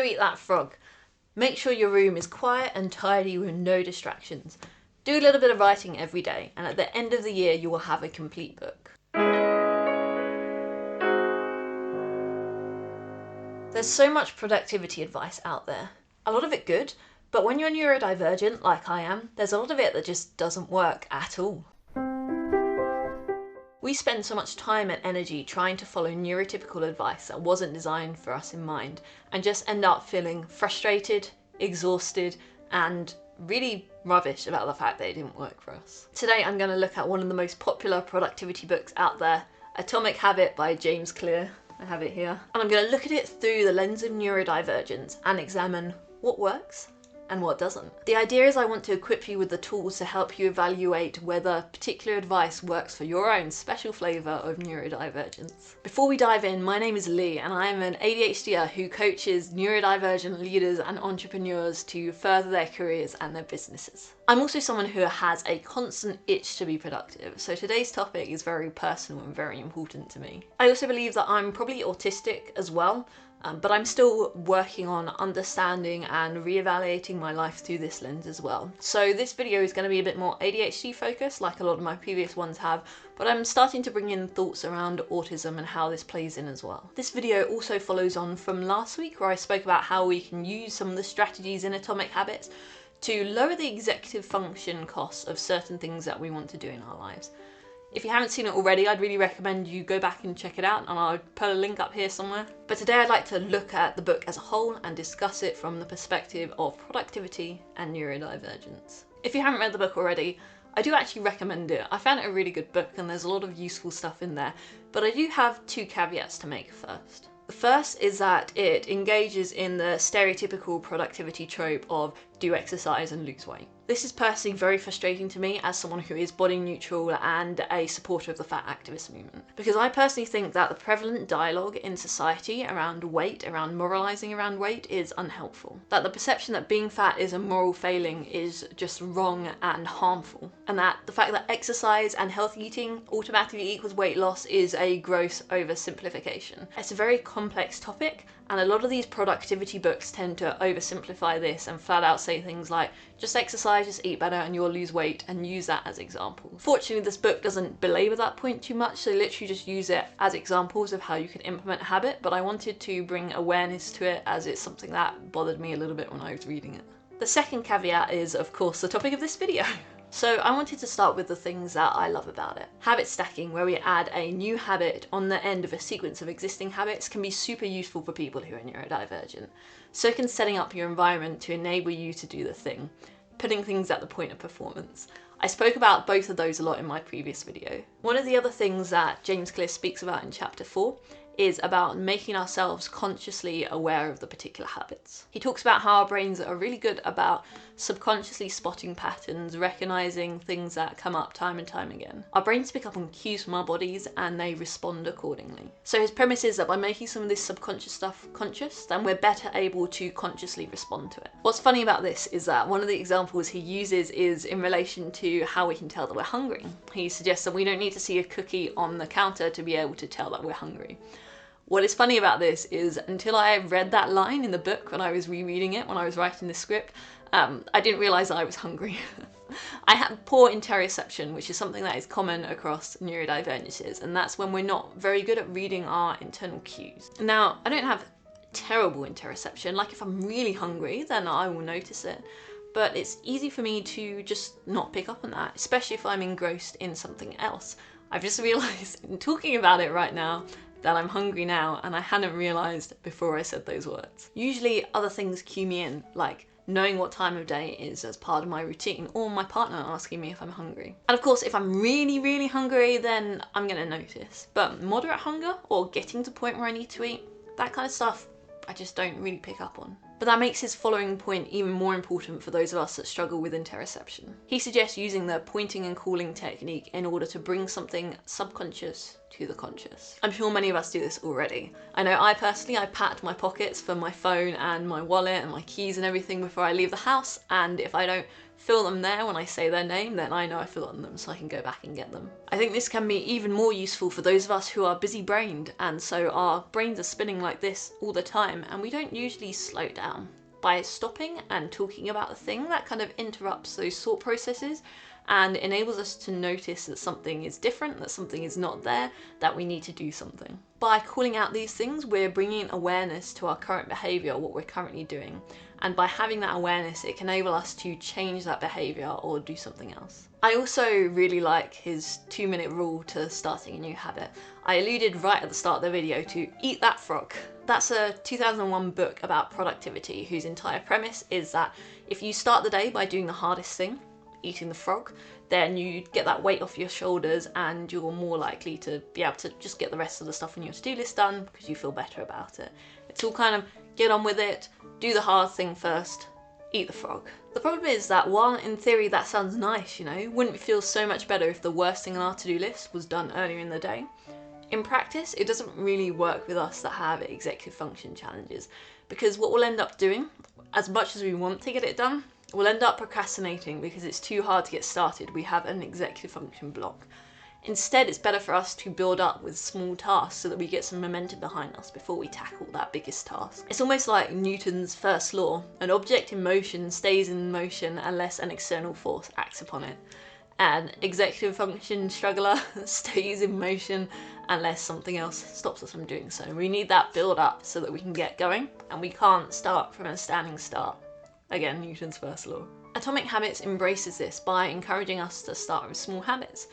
eat that frog. Make sure your room is quiet and tidy with no distractions. Do a little bit of writing every day, and at the end of the year you will have a complete book. There's so much productivity advice out there. A lot of it good, but when you're neurodivergent, like I am, there's a lot of it that just doesn't work at all. We spend so much time and energy trying to follow neurotypical advice that wasn't designed for us in mind, and just end up feeling frustrated, exhausted, and really rubbish about the fact that it didn't work for us. Today I'm going to look at one of the most popular productivity books out there, Atomic Habit by James Clear. I have it here. And I'm going to look at it through the lens of neurodivergence and examine what works and what doesn't. The idea is I want to equip you with the tools to help you evaluate whether particular advice works for your own special flavour of neurodivergence. Before we dive in, my name is Lee and I am an ADHDer who coaches neurodivergent leaders and entrepreneurs to further their careers and their businesses. I'm also someone who has a constant itch to be productive, so today's topic is very personal and very important to me. I also believe that I'm probably autistic as well, but I'm still working on understanding and reevaluating my life through this lens as well. So this video is going to be a bit more ADHD focused, like a lot of my previous ones have, but I'm starting to bring in thoughts around autism and how this plays in as well. This video also follows on from last week where I spoke about how we can use some of the strategies in Atomic Habits to lower the executive function costs of certain things that we want to do in our lives. If you haven't seen it already, I'd really recommend you go back and check it out, and I'll put a link up here somewhere. But today I'd like to look at the book as a whole and discuss it from the perspective of productivity and neurodivergence. If you haven't read the book already, I do actually recommend it. I found it a really good book and there's a lot of useful stuff in there, but I do have two caveats to make first. The first is that it engages in the stereotypical productivity trope of do exercise and lose weight. This is personally very frustrating to me as someone who is body neutral and a supporter of the fat activist movement. Because I personally think that the prevalent dialogue in society around weight, around moralising around weight, is unhelpful. That the perception that being fat is a moral failing is just wrong and harmful. And that the fact that exercise and healthy eating automatically equals weight loss is a gross oversimplification. It's a very complex topic, and a lot of these productivity books tend to oversimplify this and flat out say things like, just exercise, just eat better and you'll lose weight, and use that as examples. Fortunately, this book doesn't belabor that point too much, so literally just use it as examples of how you can implement a habit, but I wanted to bring awareness to it as it's something that bothered me a little bit when I was reading it. The second caveat is, of course, the topic of this video. So I wanted to start with the things that I love about it. Habit stacking, where we add a new habit on the end of a sequence of existing habits, can be super useful for people who are neurodivergent. So can setting up your environment to enable you to do the thing, putting things at the point of performance. I spoke about both of those a lot in my previous video. One of the other things that James Clear speaks about in chapter 4 is about making ourselves consciously aware of the particular habits. He talks about how our brains are really good about subconsciously spotting patterns, recognizing things that come up time and time again. Our brains pick up on cues from our bodies and they respond accordingly. So his premise is that by making some of this subconscious stuff conscious, then we're better able to consciously respond to it. What's funny about this is that one of the examples he uses is in relation to how we can tell that we're hungry. He suggests that we don't need to see a cookie on the counter to be able to tell that we're hungry. What is funny about this is until I read that line in the book when I was rereading it, when I was writing the script, I didn't realise that I was hungry. I have poor interoception, which is something that is common across neurodivergences, and that's when we're not very good at reading our internal cues. Now, I don't have terrible interoception, like if I'm really hungry, then I will notice it, but it's easy for me to just not pick up on that, especially if I'm engrossed in something else. I've just realised, in talking about it right now, that I'm hungry now, and I hadn't realised before I said those words. Usually other things cue me in, like knowing what time of day it is as part of my routine, or my partner asking me if I'm hungry. And of course, if I'm really, really hungry, then I'm gonna notice. But moderate hunger, or getting to the point where I need to eat, that kind of stuff, I just don't really pick up on. But that makes his following point even more important for those of us that struggle with interoception. He suggests using the pointing and calling technique in order to bring something subconscious to the conscious. I'm sure many of us do this already. I know I personally, I pat my pockets for my phone and my wallet and my keys and everything before I leave the house, and if I don't feel them there when I say their name, then I know I feel them, so I can go back and get them. I think this can be even more useful for those of us who are busy-brained, and so our brains are spinning like this all the time, and we don't usually slow down. By stopping and talking about the thing, that kind of interrupts those thought processes and enables us to notice that something is different, that something is not there, that we need to do something. By calling out these things, we're bringing awareness to our current behaviour, what we're currently doing. And by having that awareness, it can enable us to change that behaviour or do something else. I also really like his 2-minute rule to starting a new habit. I alluded right at the start of the video to eat that frog. That's a 2001 book about productivity whose entire premise is that if you start the day by doing the hardest thing, eating the frog, then you get that weight off your shoulders and you're more likely to be able to just get the rest of the stuff on your to-do list done because you feel better about it. It's all kind of get on with it, do the hard thing first, eat the frog. The problem is that while in theory that sounds nice, you know, wouldn't it feel so much better if the worst thing on our to-do list was done earlier in the day? In practice, it doesn't really work with us that have executive function challenges, because what we'll end up doing, as much as we want to get it done, we'll end up procrastinating because it's too hard to get started. We have an executive function block. Instead, it's better for us to build up with small tasks so that we get some momentum behind us before we tackle that biggest task. It's almost like Newton's first law. An object in motion stays in motion unless an external force acts upon it. An executive function struggler stays in motion unless something else stops us from doing so. We need that build up so that we can get going, and we can't start from a standing start. Again, Newton's first law. Atomic Habits embraces this by encouraging us to start with small habits.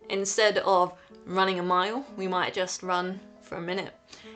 Instead of running a mile, we might just run for a minute.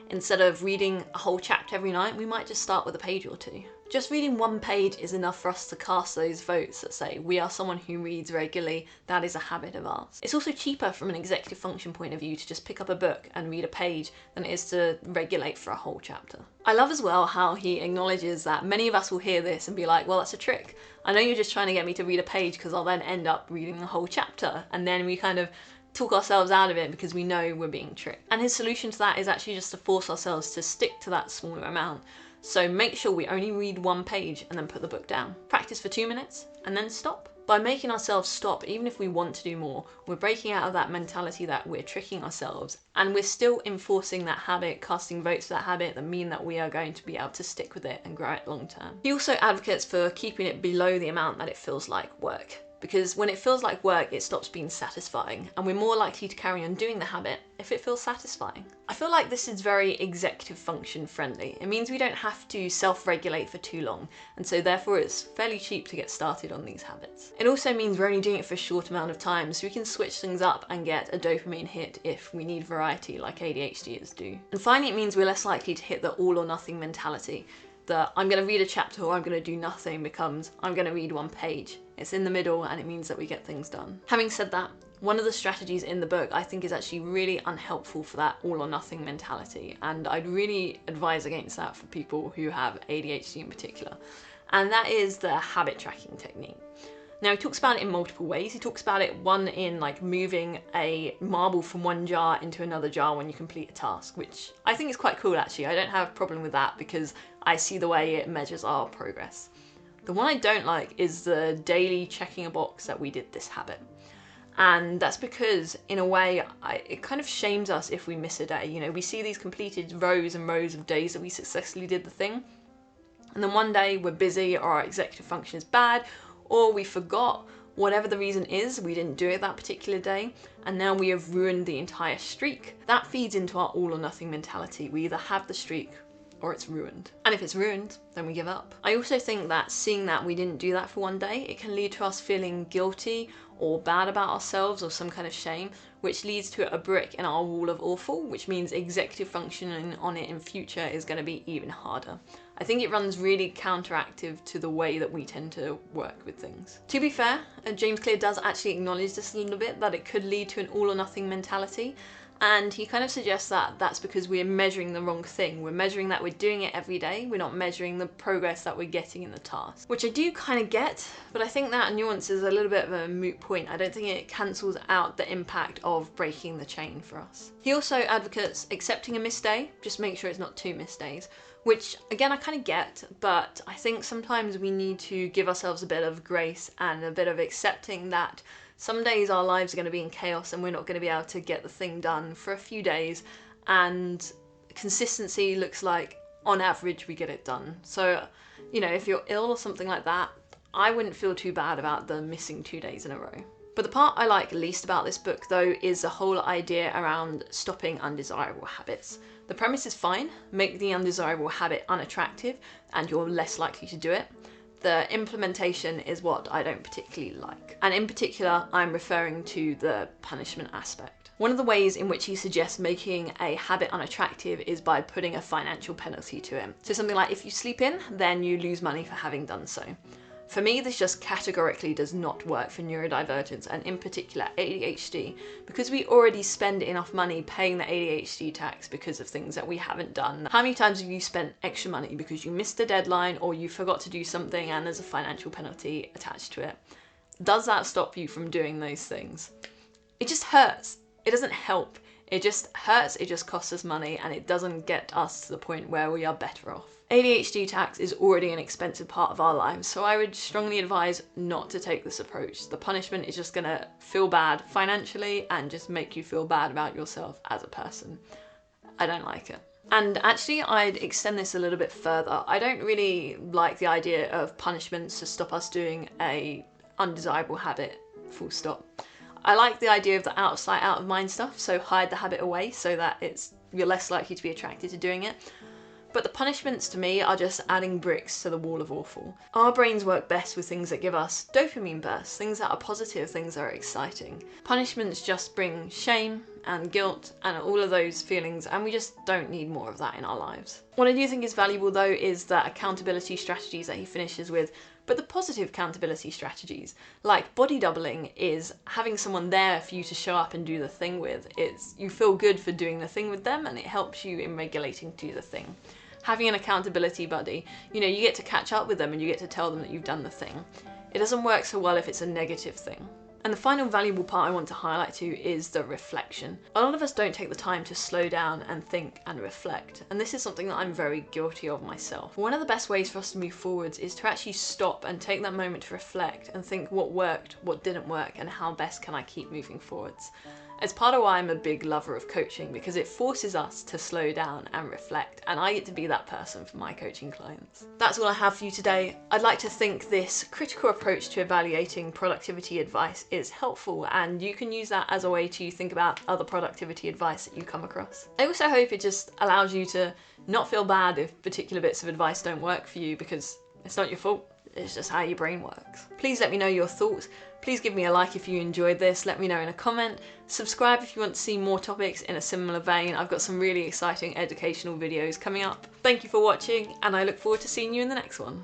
Instead of reading a whole chapter every night, we might just start with a page or two. Just reading one page is enough for us to cast those votes that say we are someone who reads regularly, that is a habit of ours. It's also cheaper from an executive function point of view to just pick up a book and read a page than it is to regulate for a whole chapter. I love as well how he acknowledges that many of us will hear this and be like, well, that's a trick. I know you're just trying to get me to read a page because I'll then end up reading the whole chapter, and then we kind of talk ourselves out of it because we know we're being tricked. And his solution to that is actually just to force ourselves to stick to that smaller amount. So make sure we only read one page and then put the book down. Practice for 2 minutes and then stop. By making ourselves stop, even if we want to do more, we're breaking out of that mentality that we're tricking ourselves, and we're still enforcing that habit, casting votes for that habit that mean that we are going to be able to stick with it and grow it long term. He also advocates for keeping it below the amount that it feels like work. Because when it feels like work, it stops being satisfying, and we're more likely to carry on doing the habit if it feels satisfying. I feel like this is very executive function friendly. It means we don't have to self-regulate for too long, and so therefore it's fairly cheap to get started on these habits. It also means we're only doing it for a short amount of time, so we can switch things up and get a dopamine hit if we need variety like ADHDers do. And finally, it means we're less likely to hit the all or nothing mentality. That I'm going to read a chapter or I'm going to do nothing becomes I'm going to read one page. It's in the middle, and it means that we get things done. Having said that, one of the strategies in the book I think is actually really unhelpful for that all or nothing mentality, and I'd really advise against that for people who have ADHD in particular, and that is the habit tracking technique. Now, he talks about it in multiple ways. He talks about it, one, in like moving a marble from one jar into another jar when you complete a task, which I think is quite cool actually. I don't have a problem with that because I see the way it measures our progress. The one I don't like is the daily checking a box that we did this habit. And that's because, in a way, it kind of shames us if we miss a day. You know, we see these completed rows and rows of days that we successfully did the thing. And then one day we're busy, or our executive function is bad, or we forgot, whatever the reason is, we didn't do it that particular day, and now we have ruined the entire streak. That feeds into our all or nothing mentality. We either have the streak or it's ruined. And if it's ruined, then we give up. I also think that seeing that we didn't do that for one day, it can lead to us feeling guilty or bad about ourselves or some kind of shame, which leads to a brick in our wall of awful, which means executive functioning on it in future is going to be even harder. I think it runs really counteractive to the way that we tend to work with things. To be fair, James Clear does actually acknowledge this a little bit, that it could lead to an all or nothing mentality. And he kind of suggests that that's because we're measuring the wrong thing. We're measuring that we're doing it every day. We're not measuring the progress that we're getting in the task, which I do kind of get, but I think that nuance is a little bit of a moot point. I don't think it cancels out the impact of breaking the chain for us. He also advocates accepting a missed day, just make sure it's not 2 missed days, which again I kind of get, but I think sometimes we need to give ourselves a bit of grace and a bit of accepting that some days our lives are going to be in chaos and we're not going to be able to get the thing done for a few days, and consistency looks like on average we get it done. So, you know, if you're ill or something like that, I wouldn't feel too bad about the missing 2 days in a row. But the part I like least about this book though is the whole idea around stopping undesirable habits. The premise is fine, make the undesirable habit unattractive and you're less likely to do it. The implementation is what I don't particularly like. And in particular, I'm referring to the punishment aspect. One of the ways in which he suggests making a habit unattractive is by putting a financial penalty to it. So something like, if you sleep in, then you lose money for having done so. For me, this just categorically does not work for neurodivergence, and in particular ADHD, because we already spend enough money paying the ADHD tax because of things that we haven't done. How many times have you spent extra money because you missed a deadline or you forgot to do something and there's a financial penalty attached to it? Does that stop you from doing those things? It just hurts. It doesn't help. It just hurts, it just costs us money, and it doesn't get us to the point where we are better off. ADHD tax is already an expensive part of our lives, so I would strongly advise not to take this approach. The punishment is just gonna feel bad financially and just make you feel bad about yourself as a person. I don't like it. And actually, I'd extend this a little bit further. I don't really like the idea of punishments to stop us doing a undesirable habit, full stop. I like the idea of the out of sight, out of mind stuff, so hide the habit away so that you're less likely to be attracted to doing it. But the punishments to me are just adding bricks to the wall of awful. Our brains work best with things that give us dopamine bursts, things that are positive, things that are exciting. Punishments just bring shame and guilt and all of those feelings, and we just don't need more of that in our lives. What I do think is valuable though is the accountability strategies that he finishes with, but the positive accountability strategies, like body doubling, is having someone there for you to show up and do the thing with. You feel good for doing the thing with them, and it helps you in regulating to do the thing. Having an accountability buddy, you know, you get to catch up with them and you get to tell them that you've done the thing. It doesn't work so well if it's a negative thing. And the final valuable part I want to highlight too is the reflection. A lot of us don't take the time to slow down and think and reflect, and this is something that I'm very guilty of myself. One of the best ways for us to move forwards is to actually stop and take that moment to reflect and think what worked, what didn't work, and how best can I keep moving forwards. It's part of why I'm a big lover of coaching, because it forces us to slow down and reflect, and I get to be that person for my coaching clients. That's all I have for you today. I'd like to think this critical approach to evaluating productivity advice is helpful, and you can use that as a way to think about other productivity advice that you come across. I also hope it just allows you to not feel bad if particular bits of advice don't work for you, because it's not your fault. It's just how your brain works. Please let me know your thoughts. Please give me a like if you enjoyed this. Let me know in a comment. Subscribe if you want to see more topics in a similar vein. I've got some really exciting educational videos coming up. Thank you for watching, and I look forward to seeing you in the next one.